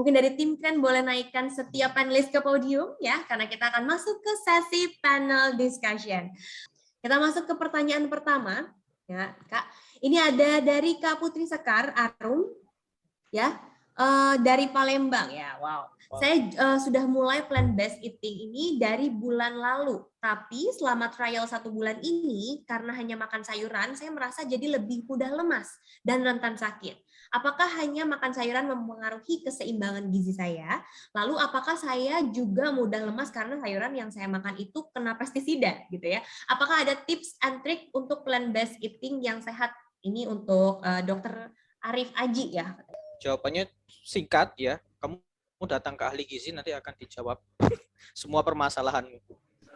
Mungkin dari tim Kren boleh naikkan setiap panelis ke podium ya, karena kita akan masuk ke sesi panel discussion. Kita masuk ke pertanyaan pertama, ya Kak. Ini ada dari Kak Putri Sekar Arum, ya, dari Palembang ya. Wow. Saya sudah mulai plant-based eating ini dari bulan lalu, tapi selama trial 1 bulan ini, karena hanya makan sayuran, saya merasa jadi lebih mudah lemas dan rentan sakit. Apakah hanya makan sayuran mempengaruhi keseimbangan gizi saya? Lalu apakah saya juga mudah lemas karena sayuran yang saya makan itu kena pestisida gitu ya? Apakah ada tips and trick untuk plant-based eating yang sehat? Ini untuk Dokter Arif Aji ya. Jawabannya singkat ya, kamu datang ke ahli gizi nanti akan dijawab semua permasalahanmu.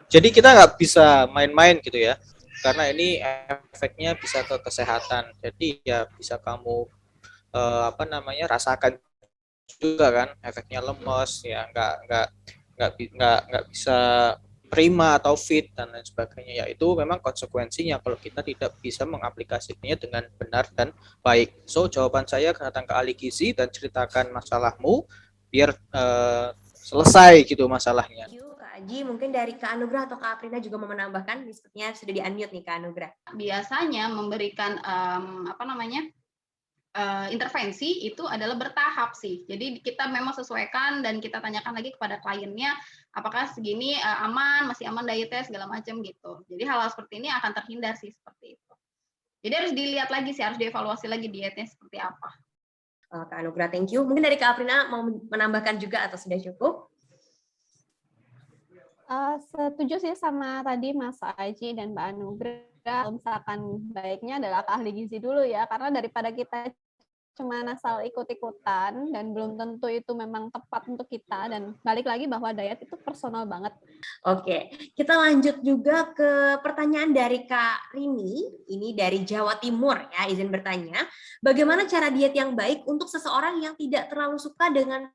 Jadi kita nggak bisa main-main gitu ya, karena ini efeknya bisa ke kesehatan. Jadi ya bisa kamu rasakan juga kan, efeknya lemes ya, nggak bisa prima atau fit dan lain sebagainya. Ya itu memang konsekuensinya kalau kita tidak bisa mengaplikasikannya dengan benar dan baik. So jawaban saya datang ke ahli gizi dan ceritakan masalahmu biar selesai gitu masalahnya. Thank you Kak Aji. Mungkin dari Kak Anugrah atau Kak Aprina juga mau menambahkan. Sepertinya sudah di-unmute nih Kak Anugrah. Biasanya memberikan intervensi itu adalah bertahap sih. Jadi kita memang sesuaikan dan kita tanyakan lagi kepada kliennya apakah segini aman, masih aman dietnya segala macam gitu. Jadi hal-hal seperti ini akan terhindar sih seperti itu. Jadi harus dilihat lagi sih, harus dievaluasi lagi dietnya seperti apa. Kak Anugrah, thank you. Mungkin dari Kak Aprina mau menambahkan juga atau sudah cukup? Setuju sih sama tadi Mas Aji dan Mbak Anugrah. Misalkan baiknya adalah ke ahli gizi dulu ya, karena daripada kita cuma asal ikut-ikutan dan belum tentu itu memang tepat untuk kita, dan balik lagi bahwa diet itu personal banget. Oke, kita lanjut juga ke pertanyaan dari Kak Rini, ini dari Jawa Timur ya, izin bertanya, bagaimana cara diet yang baik untuk seseorang yang tidak terlalu suka dengan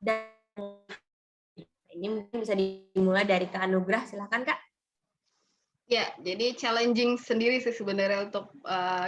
dan ini mungkin bisa dimulai dari Kak Anugrah, silahkan Kak. Ya, jadi challenging sendiri sih sebenarnya untuk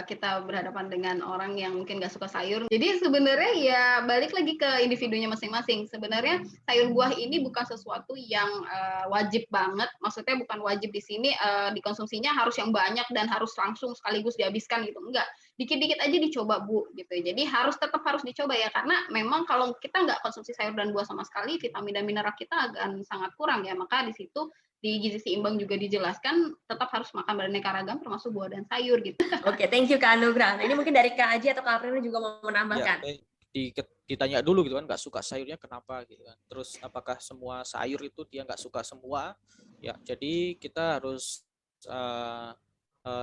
kita berhadapan dengan orang yang mungkin nggak suka sayur. Jadi sebenarnya ya balik lagi ke individunya masing-masing. Sebenarnya sayur buah ini bukan sesuatu yang wajib banget. Maksudnya bukan wajib di sini dikonsumsinya harus yang banyak dan harus langsung sekaligus dihabiskan gitu. Enggak, dikit-dikit aja dicoba Bu gitu. Jadi tetap harus dicoba ya, karena memang kalau kita nggak konsumsi sayur dan buah sama sekali, vitamin dan mineral kita akan sangat kurang ya. Maka di situ di gizi seimbang juga dijelaskan tetap harus makan beraneka ragam termasuk buah dan sayur gitu. Oke, thank you Kak Anugrah. Nah, ini mungkin dari Kak Aji atau Kak Aprina juga mau menambahkan. Ya, ditanya dulu gitu kan, nggak suka sayurnya kenapa gitu kan. Terus apakah semua sayur itu dia nggak suka semua? Ya, jadi kita harus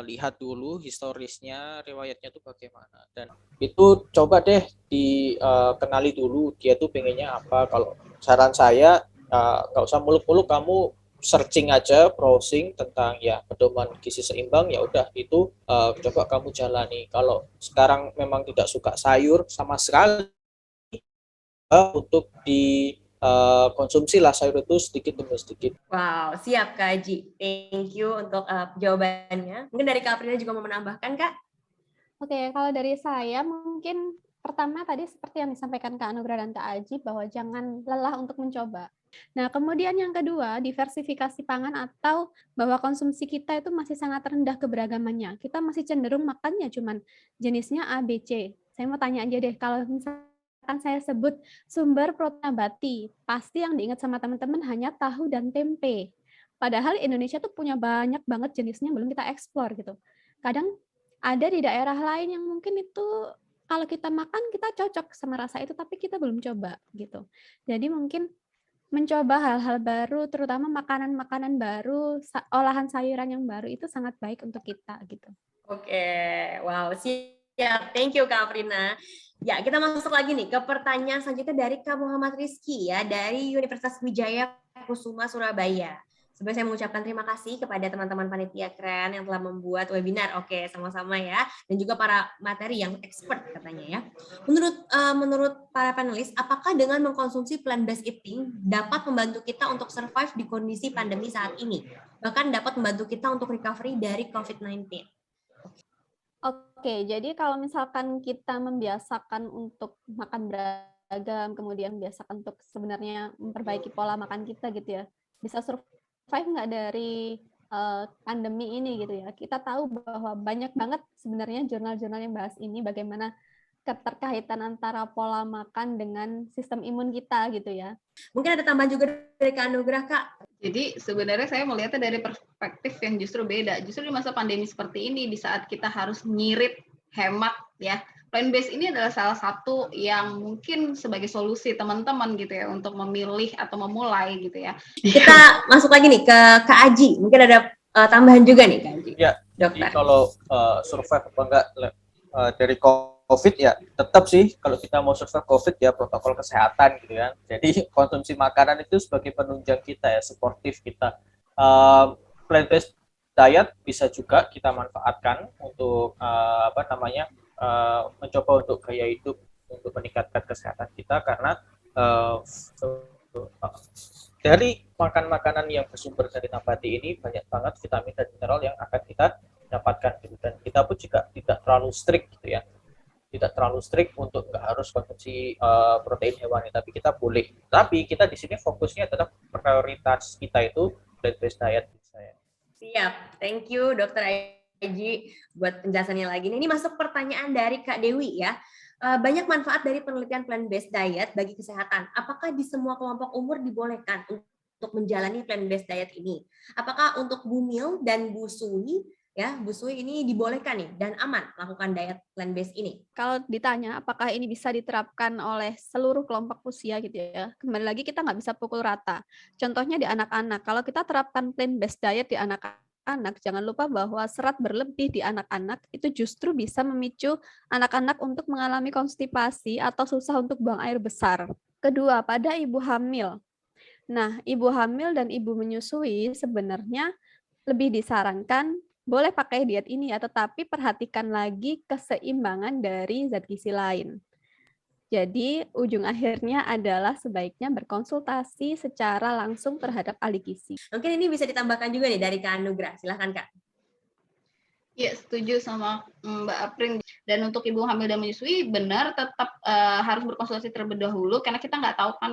lihat dulu historisnya, riwayatnya itu bagaimana. Dan itu coba deh dikenali dulu dia tuh pengennya apa. Kalau saran saya nggak usah muluk-muluk, kamu searching aja, browsing tentang ya pedoman gizi seimbang, ya udah itu coba kamu jalani. Kalau sekarang memang tidak suka sayur sama sekali, untuk konsumsi lah sayur itu sedikit demi sedikit. Wow, siap Kak Aji. Thank you untuk jawabannya. Mungkin dari Kak Aprina juga mau menambahkan Kak? Oke, kalau dari saya mungkin pertama tadi seperti yang disampaikan Kak Anugrah dan Kak Aji, bahwa jangan lelah untuk mencoba. Nah, kemudian yang kedua, diversifikasi pangan atau bahwa konsumsi kita itu masih sangat rendah keberagamannya. Kita masih cenderung makannya cuman jenisnya A, B, C. Saya mau tanya aja deh, kalau misalkan saya sebut sumber protein nabati, pasti yang diingat sama teman-teman hanya tahu dan tempe. Padahal Indonesia tuh punya banyak banget jenisnya belum kita eksplor gitu. Kadang ada di daerah lain yang mungkin itu kalau kita makan kita cocok sama rasa itu, tapi kita belum coba gitu. Jadi mungkin mencoba hal-hal baru, terutama makanan-makanan baru, olahan sayuran yang baru itu sangat baik untuk kita gitu. Oke, wow, siap. Thank you Kak Aprina. Ya, kita masuk lagi nih ke pertanyaan selanjutnya dari Kak Muhammad Rizky ya, dari Universitas Wijaya Kusuma Surabaya. Sebelumnya saya mengucapkan terima kasih kepada teman-teman panitia Kren yang telah membuat webinar. Oke, sama-sama ya. Dan juga para materi yang expert katanya ya. Menurut para panelis, apakah dengan mengkonsumsi plant-based eating dapat membantu kita untuk survive di kondisi pandemi saat ini? Bahkan dapat membantu kita untuk recovery dari COVID-19. Oke, jadi kalau misalkan kita membiasakan untuk makan beragam, kemudian membiasakan untuk sebenarnya memperbaiki pola makan kita gitu ya, bisa survive nggak dari pandemi ini gitu ya? Kita tahu bahwa banyak banget sebenarnya jurnal-jurnal yang bahas ini, bagaimana keterkaitan antara pola makan dengan sistem imun kita gitu ya. Mungkin ada tambahan juga dari Kak Anugrah, Kak. Jadi sebenarnya saya melihatnya dari perspektif yang justru beda. Justru di masa pandemi seperti ini, di saat kita harus ngirit, hemat ya, plant based ini adalah salah satu yang mungkin sebagai solusi teman-teman gitu ya untuk memilih atau memulai gitu ya. Kita masuk lagi nih ke Kak Aji. Mungkin ada tambahan juga nih Kak Aji. Ya, Dokter. jadi kalau survive apa enggak dari COVID ya, tetap sih kalau kita mau survive COVID ya protokol kesehatan gitu kan. Jadi konsumsi makanan itu sebagai penunjang kita ya, suportif kita. Plant-based diet bisa juga kita manfaatkan untuk mencoba untuk gaya hidup untuk meningkatkan kesehatan kita karena dari makan makanan yang bersumber dari nabati ini banyak banget vitamin dan mineral yang akan kita dapatkan gitu. Dan kita pun juga tidak terlalu strict gitu ya, tidak terlalu strict untuk nggak harus konsumsi protein hewani, tapi kita boleh. Tapi kita di sini fokusnya adalah prioritas kita itu plant-based diet. Siap, thank you Dokter Aji buat penjelasannya lagi. Ini masuk pertanyaan dari Kak Dewi ya. Banyak manfaat dari penelitian plant-based diet bagi kesehatan. Apakah di semua kelompok umur dibolehkan untuk menjalani plant-based diet ini? Apakah untuk Bu Mil dan Bu Sui ya, Bu Sui ini dibolehkan nih dan aman melakukan diet plant-based ini? Kalau ditanya apakah ini bisa diterapkan oleh seluruh kelompok usia gitu ya, kembali lagi kita nggak bisa pukul rata. Contohnya di anak-anak, kalau kita terapkan plant-based diet di anak-anak, jangan lupa bahwa serat berlebih di anak-anak itu justru bisa memicu anak-anak untuk mengalami konstipasi atau susah untuk buang air besar. Kedua, pada ibu hamil. Nah, ibu hamil dan ibu menyusui sebenarnya lebih disarankan boleh pakai diet ini ya, tetapi perhatikan lagi keseimbangan dari zat gizi lain. Jadi, ujung akhirnya adalah sebaiknya berkonsultasi secara langsung terhadap ahli gizi. Mungkin ini bisa ditambahkan juga nih dari Kak Anugrah. Silahkan Kak. Ya, setuju sama Mbak Aprin. Dan untuk ibu hamil dan menyusui, benar tetap harus berkonsultasi terlebih dahulu, karena kita nggak tahu kan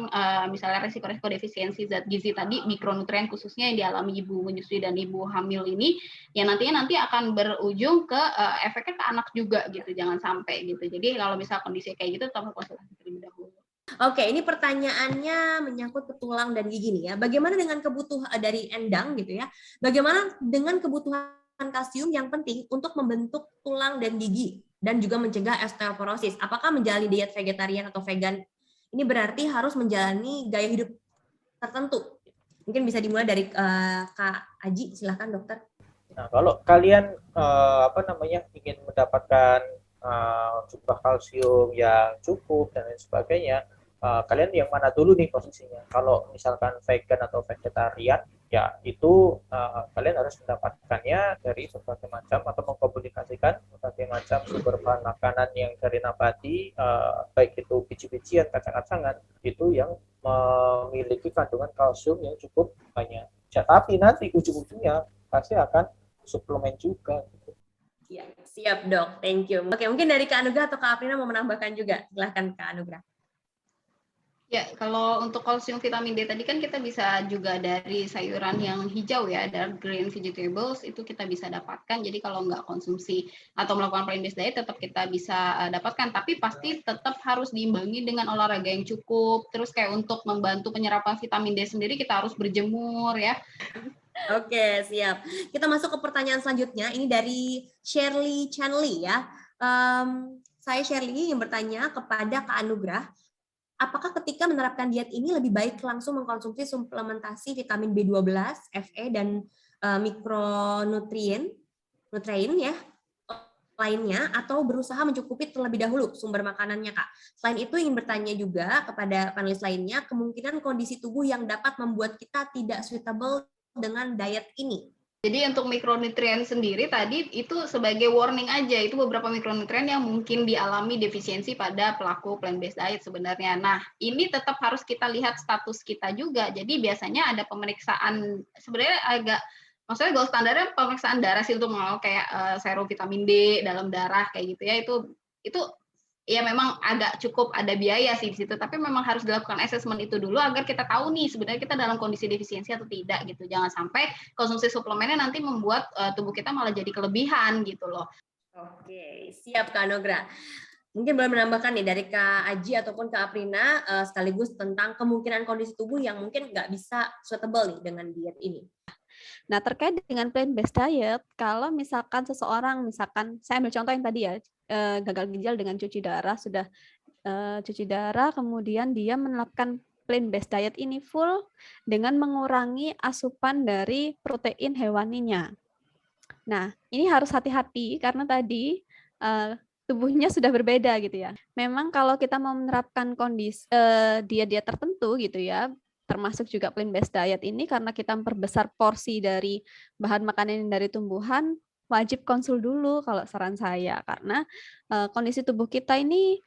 misalnya resiko-resiko defisiensi zat gizi tadi, mikronutrien khususnya yang dialami ibu menyusui dan ibu hamil ini, yang nantinya akan berujung ke efeknya ke anak juga gitu, jangan sampai gitu. Jadi kalau misal kondisi kayak gitu, tetap berkonsultasi terlebih dahulu. Oke, ini pertanyaannya menyangkut ke tulang dan gigi nih ya. Bagaimana dengan kebutuhan dari Endang gitu ya? Bagaimana dengan kebutuhan kalsium yang penting untuk membentuk tulang dan gigi dan juga mencegah osteoporosis? Apakah menjalani diet vegetarian atau vegan ini berarti harus menjalani gaya hidup tertentu? Mungkin bisa dimulai dari Kak Aji, silahkan dokter. Nah, kalau kalian ingin mendapatkan jumlah kalsium yang cukup dan lain sebagainya, kalian yang mana dulu nih posisinya? Kalau misalkan vegan atau vegetarian, ya itu kalian harus mendapatkannya dari berbagai macam atau mengkomunikasikan berbagai macam sumber bahan makanan yang dari nabati, baik itu biji-bijian, kacang-kacangan, itu yang memiliki kandungan kalsium yang cukup banyak. Ya, tapi nanti ujung-ujungnya pasti akan suplemen juga. Ya, siap dok, thank you. Oke, mungkin dari Kak Anugrah atau Kak Aprina mau menambahkan juga, silahkan Kak Anugrah. Ya, kalau untuk kalsium vitamin D tadi kan kita bisa juga dari sayuran yang hijau ya, dari green vegetables itu kita bisa dapatkan. Jadi kalau nggak konsumsi atau melakukan plant-based diet tetap kita bisa dapatkan, tapi pasti tetap harus diimbangi dengan olahraga yang cukup. Terus kayak untuk membantu penyerapan vitamin D sendiri kita harus berjemur ya. Oke, siap. Kita masuk ke pertanyaan selanjutnya. Ini dari Shirley Chanley ya. Saya Shirley yang bertanya kepada Kak Anugrah, apakah ketika menerapkan diet ini lebih baik langsung mengkonsumsi suplementasi vitamin B12, Fe, dan mikronutrien ya lainnya, atau berusaha mencukupi terlebih dahulu sumber makanannya, Kak? Selain itu, ingin bertanya juga kepada panelis lainnya, kemungkinan kondisi tubuh yang dapat membuat kita tidak suitable dengan diet ini. Jadi untuk mikronutrien sendiri tadi itu sebagai warning aja, itu beberapa mikronutrien yang mungkin dialami defisiensi pada pelaku plant-based diet sebenarnya. Nah, ini tetap harus kita lihat status kita juga. Jadi biasanya ada pemeriksaan, sebenarnya agak Maksudnya gold standarnya pemeriksaan darah sih untuk mengawal kayak serum vitamin D dalam darah kayak gitu ya, itu ya memang agak cukup ada biaya sih di situ, tapi memang harus dilakukan assessment itu dulu agar kita tahu nih sebenarnya kita dalam kondisi defisiensi atau tidak gitu. Jangan sampai konsumsi suplemennya nanti membuat tubuh kita malah jadi kelebihan gitu loh. Oke, siap Kak Nogra. Mungkin boleh menambahkan nih dari Kak Aji ataupun Kak Aprina sekaligus tentang kemungkinan kondisi tubuh yang mungkin nggak bisa suitable nih dengan diet ini. Nah, terkait dengan plant-based diet, kalau misalkan seseorang, misalkan saya ambil contoh yang tadi ya, gagal ginjal dengan cuci darah, sudah cuci darah, kemudian dia menerapkan plant-based diet ini full dengan mengurangi asupan dari protein hewaninya. Nah, ini harus hati-hati karena tadi tubuhnya sudah berbeda gitu ya. Memang kalau kita mau menerapkan kondisi diet-diet tertentu gitu ya, termasuk juga plant-based diet ini karena kita memperbesar porsi dari bahan makanan dari tumbuhan, wajib konsul dulu kalau saran saya karena kondisi tubuh kita ini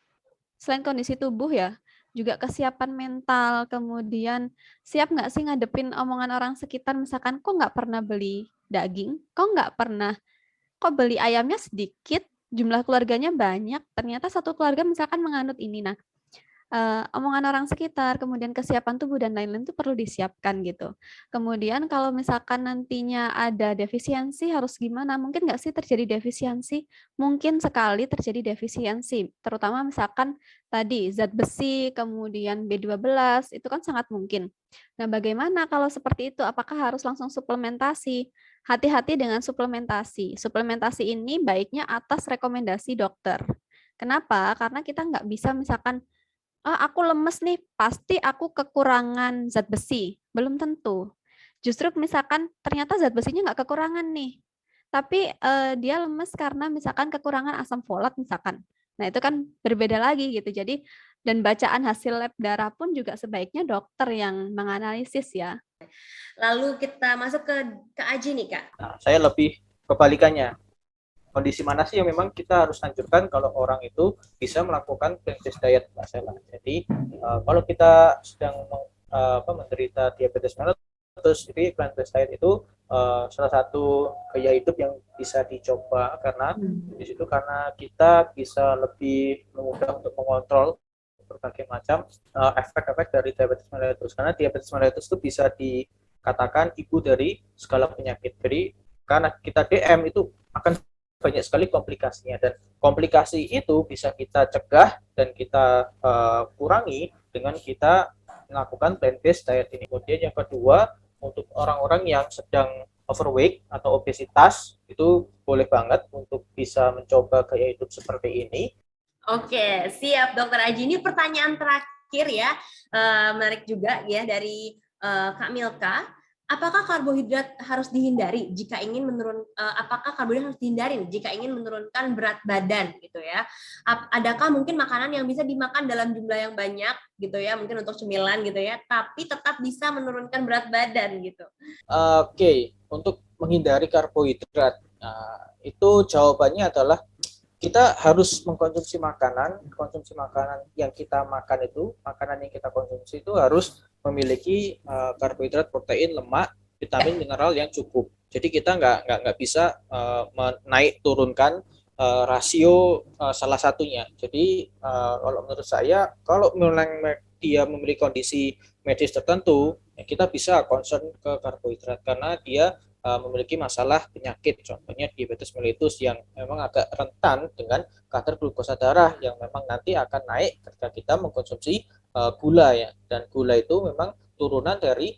selain kondisi tubuh ya, juga kesiapan mental, kemudian siap nggak sih ngadepin omongan orang sekitar, misalkan kok nggak pernah beli daging, kok beli ayamnya sedikit, jumlah keluarganya banyak, ternyata satu keluarga misalkan menganut ini. Nah, omongan orang sekitar, kemudian kesiapan tubuh dan lain-lain itu perlu disiapkan gitu. Kemudian kalau misalkan nantinya ada defisiensi harus gimana? Mungkin nggak sih terjadi defisiensi? Mungkin sekali terjadi defisiensi, terutama misalkan tadi zat besi, kemudian B12, itu kan sangat mungkin. Nah, bagaimana kalau seperti itu? Apakah harus langsung suplementasi? Hati-hati dengan suplementasi. Suplementasi ini baiknya atas rekomendasi dokter. Kenapa? Karena kita nggak bisa misalkan aku lemes nih, pasti aku kekurangan zat besi. Belum tentu. Justru misalkan ternyata zat besinya nggak kekurangan nih, tapi dia lemes karena misalkan kekurangan asam folat misalkan. Nah itu kan berbeda lagi gitu. Jadi dan bacaan hasil lab darah pun juga sebaiknya dokter yang menganalisis ya. Lalu kita masuk ke Aji nih Kak. Nah, saya lebih kebalikannya. Kondisi mana sih yang memang kita harus anjurkan kalau orang itu bisa melakukan plant-based diet, Mbak Sela. Jadi kalau kita sedang menderita diabetes mellitus, jadi plant-based diet itu salah satu gaya hidup yang bisa dicoba karena di situ karena kita bisa lebih mudah untuk mengontrol berbagai macam efek-efek dari diabetes mellitus. Karena diabetes mellitus itu bisa dikatakan ibu dari segala penyakit. Jadi karena kita DM itu akan banyak sekali komplikasinya dan komplikasi itu bisa kita cegah dan kita kurangi dengan kita melakukan plant-based diet ini. Kemudian yang kedua, untuk orang-orang yang sedang overweight atau obesitas itu boleh banget untuk bisa mencoba gaya hidup seperti ini. Oke, siap Dokter Aji. Ini pertanyaan terakhir ya, menarik juga ya dari Kak Milka. Apakah karbohidrat harus dihindari jika ingin menurunkan berat badan gitu ya? Adakah mungkin makanan yang bisa dimakan dalam jumlah yang banyak gitu ya, mungkin untuk cemilan gitu ya, tapi tetap bisa menurunkan berat badan gitu? Oke, untuk menghindari karbohidrat, itu jawabannya adalah kita harus mengkonsumsi makanan yang kita makan itu, makanan yang kita konsumsi itu harus memiliki karbohidrat, protein, lemak, vitamin, mineral yang cukup. Jadi kita nggak bisa menaik turunkan rasio salah satunya. Jadi kalau menurut saya, kalau dia memiliki kondisi medis tertentu, ya kita bisa concern ke karbohidrat karena dia memiliki masalah penyakit, contohnya diabetes mellitus yang memang agak rentan dengan kadar glukosa darah yang memang nanti akan naik ketika kita mengkonsumsi gula ya, dan gula itu memang turunan dari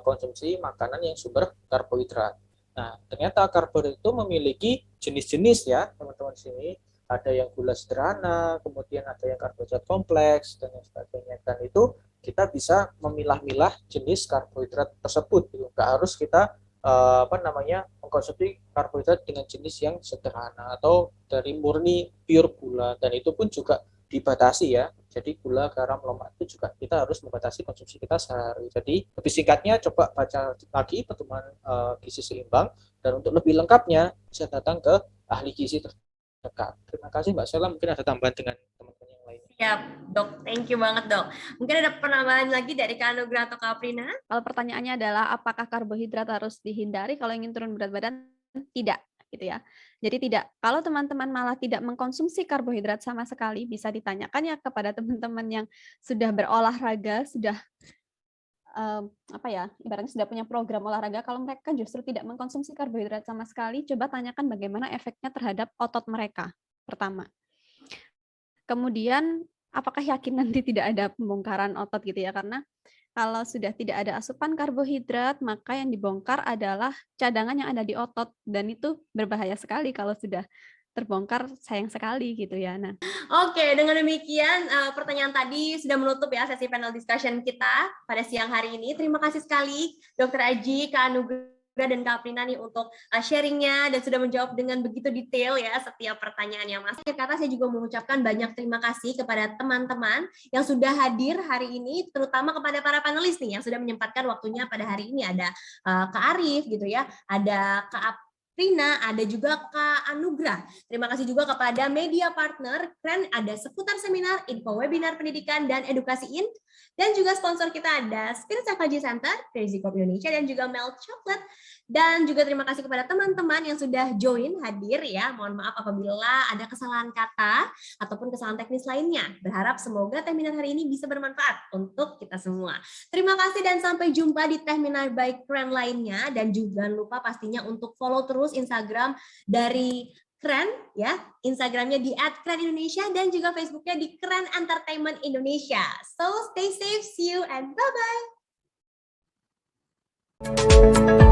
konsumsi makanan yang sumber karbohidrat. Nah, ternyata karbohidrat itu memiliki jenis-jenis ya, teman-teman di sini. Ada yang gula sederhana, kemudian ada yang karbohidrat kompleks dan sebagainya. Dan itu kita bisa memilah-milah jenis karbohidrat tersebut. Nggak harus kita mengkonsumsi karbohidrat dengan jenis yang sederhana atau dari murni pure gula, dan itu pun juga dibatasi ya. Jadi gula, garam, lemak itu juga kita harus membatasi konsumsi kita sehari. Jadi lebih singkatnya coba baca lagi pedoman gizi seimbang, dan untuk lebih lengkapnya bisa datang ke ahli gizi terdekat. Terima kasih Mbak Sela, mungkin ada tambahan dengan teman-teman yang lainnya. Ya, Dok. Thank you banget, Dok. Mungkin ada penambahan lagi dari Kak Anugrah atau Kak Aprina? Kalau pertanyaannya adalah apakah karbohidrat harus dihindari kalau ingin turun berat badan? Tidak, gitu ya. Jadi tidak. Kalau teman-teman malah tidak mengkonsumsi karbohidrat sama sekali, bisa ditanyakan ya kepada teman-teman yang sudah berolahraga, sudah ibaratnya sudah punya program olahraga. Kalau mereka justru tidak mengkonsumsi karbohidrat sama sekali, coba tanyakan bagaimana efeknya terhadap otot mereka. Pertama. Kemudian, apakah yakin nanti tidak ada pembongkaran otot gitu ya? Karena kalau sudah tidak ada asupan karbohidrat, maka yang dibongkar adalah cadangan yang ada di otot. Dan itu berbahaya sekali kalau sudah terbongkar, sayang sekali gitu ya. Nah, Oke, dengan demikian pertanyaan tadi sudah menutup ya sesi panel discussion kita pada siang hari ini. Terima kasih sekali Dr. Aji, Kak Anugrah, dan Kak Aprina nih untuk sharingnya dan sudah menjawab dengan begitu detail ya setiap pertanyaan yang masuk. Kata saya juga mengucapkan banyak terima kasih kepada teman-teman yang sudah hadir hari ini, terutama kepada para panelis nih yang sudah menyempatkan waktunya pada hari ini. Ada Kak Arif gitu ya, ada Kak Aprina, ada juga Kak Anugrah. Terima kasih juga kepada media partner, keren ada seputar seminar, info webinar pendidikan dan edukasi in, dan juga sponsor kita ada Spirit Psychology Center, Crazy Corp Indonesia, dan juga Melt Chocolate. Dan juga terima kasih kepada teman-teman yang sudah join hadir ya. Mohon maaf apabila ada kesalahan kata ataupun kesalahan teknis lainnya. Berharap semoga webinar hari ini bisa bermanfaat untuk kita semua. Terima kasih dan sampai jumpa di webinar by Keren lainnya, dan juga jangan lupa pastinya untuk follow terus Instagram dari Keren ya, Instagramnya di @kerenindonesia dan juga Facebooknya di Keren Entertainment Indonesia. So stay safe, see you and bye bye.